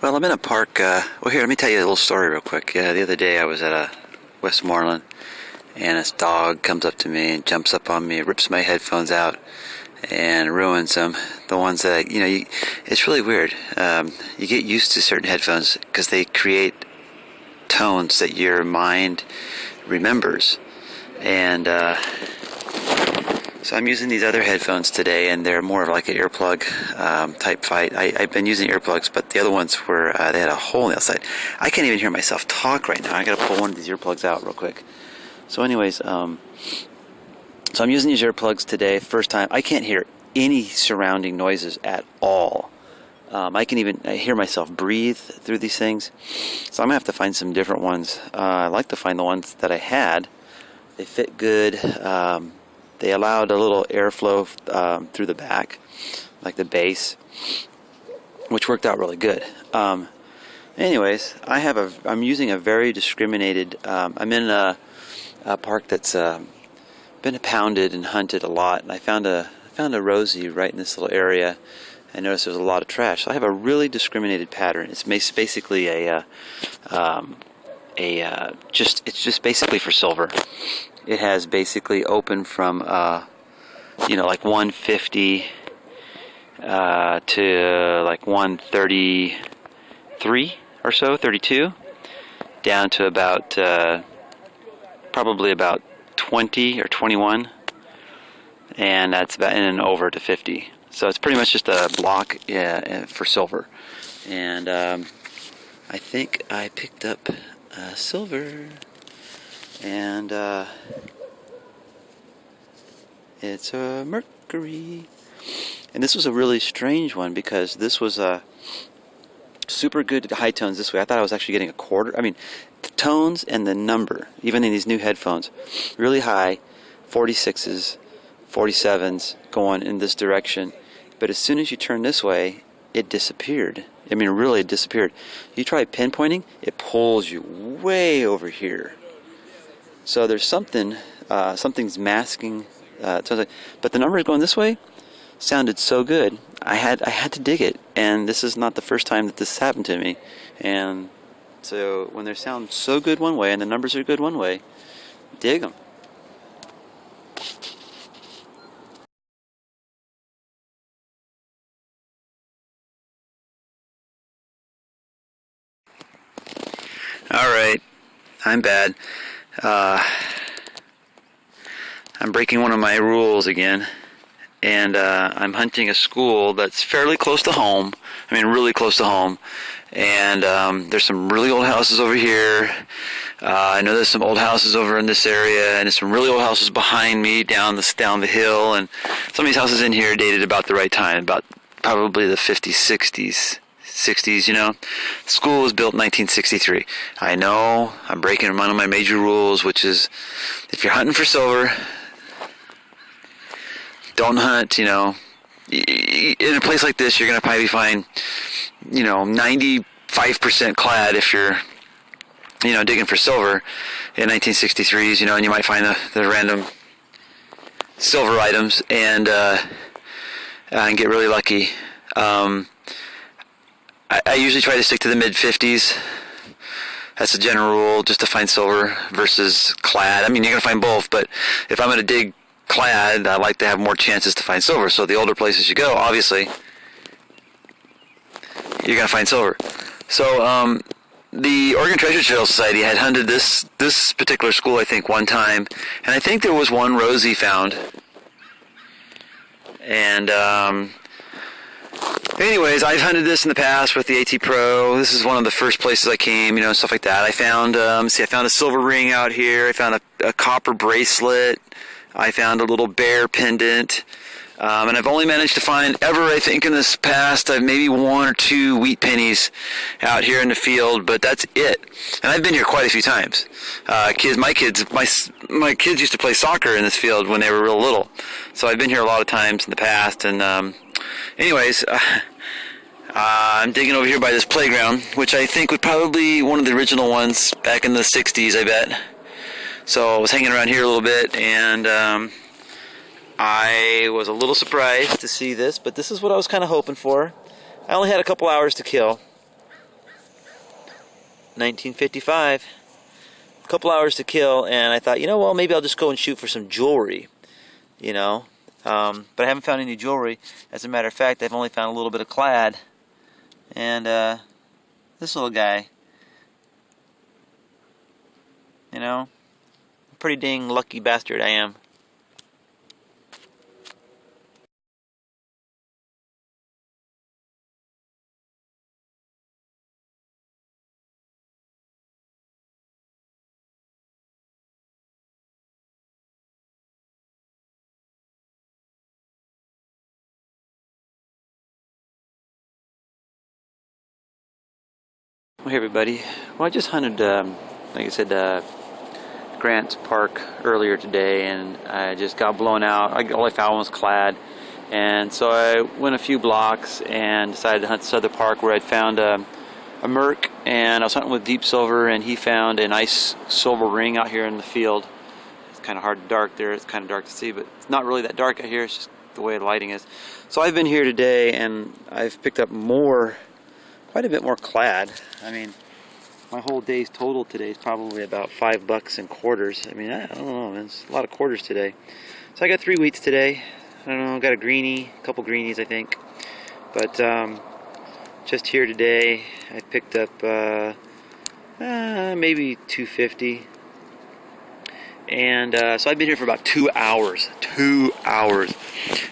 Well, I'm in a park. Well, here, let me tell you a little story real quick. Yeah, the other day I was at a Westmoreland, and this dog comes up to me and jumps up on me, rips my headphones out, and ruins them. The ones that, it's really weird. You get used to certain headphones because they create tones that your mind remembers. And so I'm using these other headphones today, and they're more of like an earplug type fight. I've been using earplugs, but the other ones were, they had a hole on the outside. I can't even hear myself talk right now. I gotta pull one of these earplugs out real quick. So anyways, so I'm using these earplugs today, first time. I can't hear any surrounding noises at all. I can even hear myself breathe through these things. So I'm gonna have to find some different ones. I like to find the ones that I had. They fit good. They allowed a little airflow through the back, like the bass, which worked out really good. Anyways, I'm using a very discriminated. I'm in a park that's been pounded and hunted a lot, and I found a Rosie right in this little area. I noticed there's a lot of trash. So I have a really discriminated pattern. It's basically it's just basically for silver. It has basically open from like 150 to like 133 or so, 32, down to about probably about 20 or 21, and that's about, and then over to 50. So it's pretty much just a block for silver. And I think I picked up silver, and it's a mercury. And this was a really strange one because this was a super good high tones this way. I thought I was actually getting a quarter. I mean, the tones and the number, even in these new headphones, really high, 46s, 47s going in this direction. But as soon as you turn this way, it disappeared. I mean, really, it disappeared. You try pinpointing, it pulls you way over here. So there's something's masking. But the numbers going this way sounded so good. I had to dig it, and this is not the first time that this happened to me. And so when they sound so good one way and the numbers are good one way, dig them. Alright, I'm bad. I'm breaking one of my rules again, and I'm hunting a school that's fairly close to home. I mean, really close to home. And there's some really old houses over here. I know there's some old houses over in this area, and there's some really old houses behind me down the hill. And some of these houses in here dated about the right time, about probably the 50s, 60s. The school was built in 1963. I know I'm breaking one of my major rules, which is if you're hunting for silver, don't hunt, in a place like this. You're going to probably find, 95% clad if you're, digging for silver in 1963s, and you might find the random silver items and get really lucky. I usually try to stick to the mid-50s. That's a general rule, just to find silver versus clad. I mean, you're going to find both, but if I'm going to dig clad, I like to have more chances to find silver. So the older places you go, obviously, you're going to find silver. So the Oregon Treasure Trail Society had hunted this particular school, I think, one time, and I think there was one Rosie found. And anyways, I've hunted this in the past with the AT Pro. This is one of the first places I came, stuff like that. I found, I found a silver ring out here. I found a copper bracelet. I found a little bear pendant. And I've only managed to find ever, I think, in this past, maybe one or two wheat pennies out here in the field, but that's it. And I've been here quite a few times. My kids used to play soccer in this field when they were real little. So I've been here a lot of times in the past. And anyways, I'm digging over here by this playground, which I think was probably one of the original ones back in the 60s, I bet. So I was hanging around here a little bit, and I was a little surprised to see this, but this is what I was kind of hoping for. I only had a couple hours to kill. 1955. A couple hours to kill, and I thought, well, maybe I'll just go and shoot for some jewelry, But I haven't found any jewelry. As a matter of fact, I've only found a little bit of clad. And this little guy, pretty dang lucky bastard I am. Well, hey everybody. Well, I just hunted, like I said, Grant's Park earlier today, and I just got blown out. All I found was clad, and so I went a few blocks and decided to hunt this other park where I'd found a Merc, and I was hunting with Deep Silver, and he found a nice silver ring out here in the field. It's kind of hard dark there. It's kind of dark to see, but it's not really that dark out here. It's just the way the lighting is. So I've been here today, and I've picked up quite a bit more clad. I mean, my whole day's total today is probably about $5 in quarters. I mean, I don't know, man. It's a lot of quarters today. So I got 3 wheats today. I don't know, got a greenie, a couple greenies, I think. But just here today, I picked up maybe 250. And so I've been here for about 2 hours. 2 hours.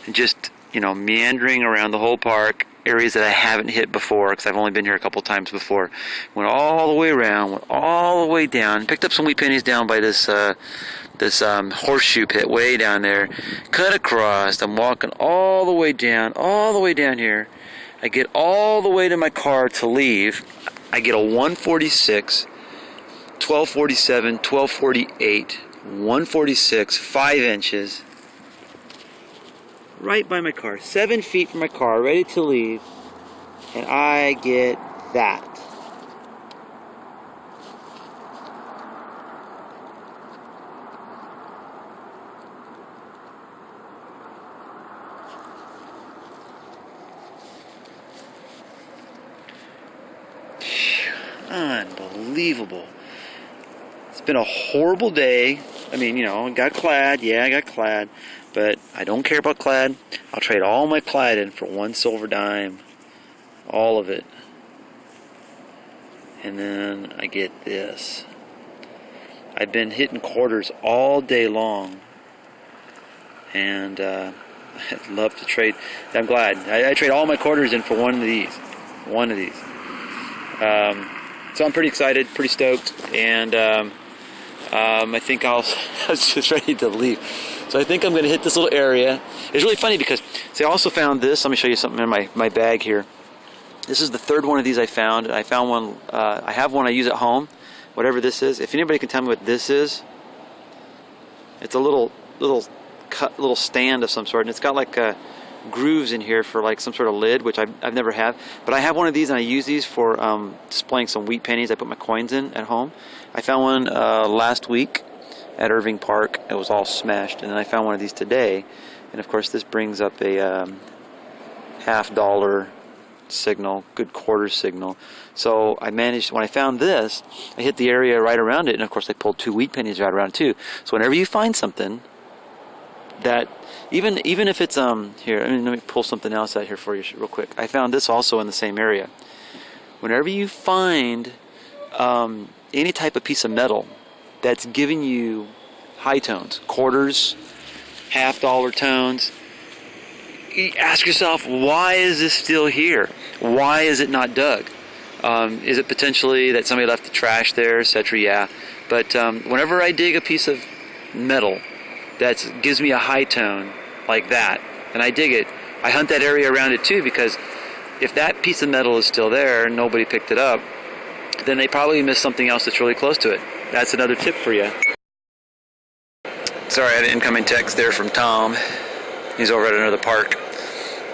And just, meandering around the whole park. Areas that I haven't hit before, because I've only been here a couple times before. Went all the way around, went all the way down, picked up some wheat pennies down by this horseshoe pit way down there, cut across. I'm walking all the way down here. I get all the way to my car to leave. I get a 146, 1247, 1248, 146, 5 inches. Right by my car, 7 feet from my car, ready to leave, and I get that. Unbelievable. It's been a horrible day. I mean, got clad. Yeah, I got clad. But I don't care about clad. I'll trade all my clad in for 1 silver dime. All of it. And then I get this. I've been hitting quarters all day long. And I'd love to trade. I'm glad. I trade all my quarters in for one of these. So I'm pretty excited, pretty stoked. And I think I was just ready to leave. So I think I'm going to hit this little area. It's really funny because, see, I also found this. Let me show you something in my bag here. This is the third one of these I found. I found one, I have one I use at home, whatever this is. If anybody can tell me what this is, it's a little stand of some sort, and it's got like grooves in here for like some sort of lid, which I've never had. But I have one of these, and I use these for displaying some wheat pennies I put my coins in at home. I found one last week at Irving Park. It was all smashed, and then I found one of these today, and of course this brings up a $50 signal, good quarter signal. So I managed, when I found this, I hit the area right around it, and of course I pulled 2 wheat pennies right around it too. So whenever you find something that, even if it's here, let me pull something else out here for you real quick. I found this also in the same area. Whenever you find any type of piece of metal that's giving you high tones, quarters, $50 tones, ask yourself, why is this still here? Why is it not dug? Is it potentially that somebody left the trash there, etc.? Yeah. But whenever I dig a piece of metal that gives me a high tone like that, and I dig it, I hunt that area around it too, because if that piece of metal is still there and nobody picked it up, then they probably missed something else that's really close to it. That's another tip for you. Sorry, I had an incoming text there from Tom. He's over at another park.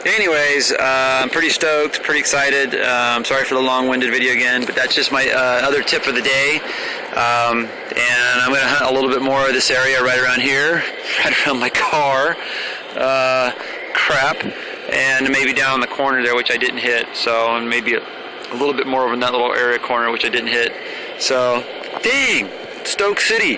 Anyways, I'm pretty stoked, pretty excited. I'm sorry for the long-winded video again, but that's just my other tip of the day. And I'm going to hunt a little bit more of this area right around here, right around my car. crap, and maybe down in the corner there, which I didn't hit. So, and maybe a little bit more over in that little area corner, which I didn't hit. So, dang, Stoke City.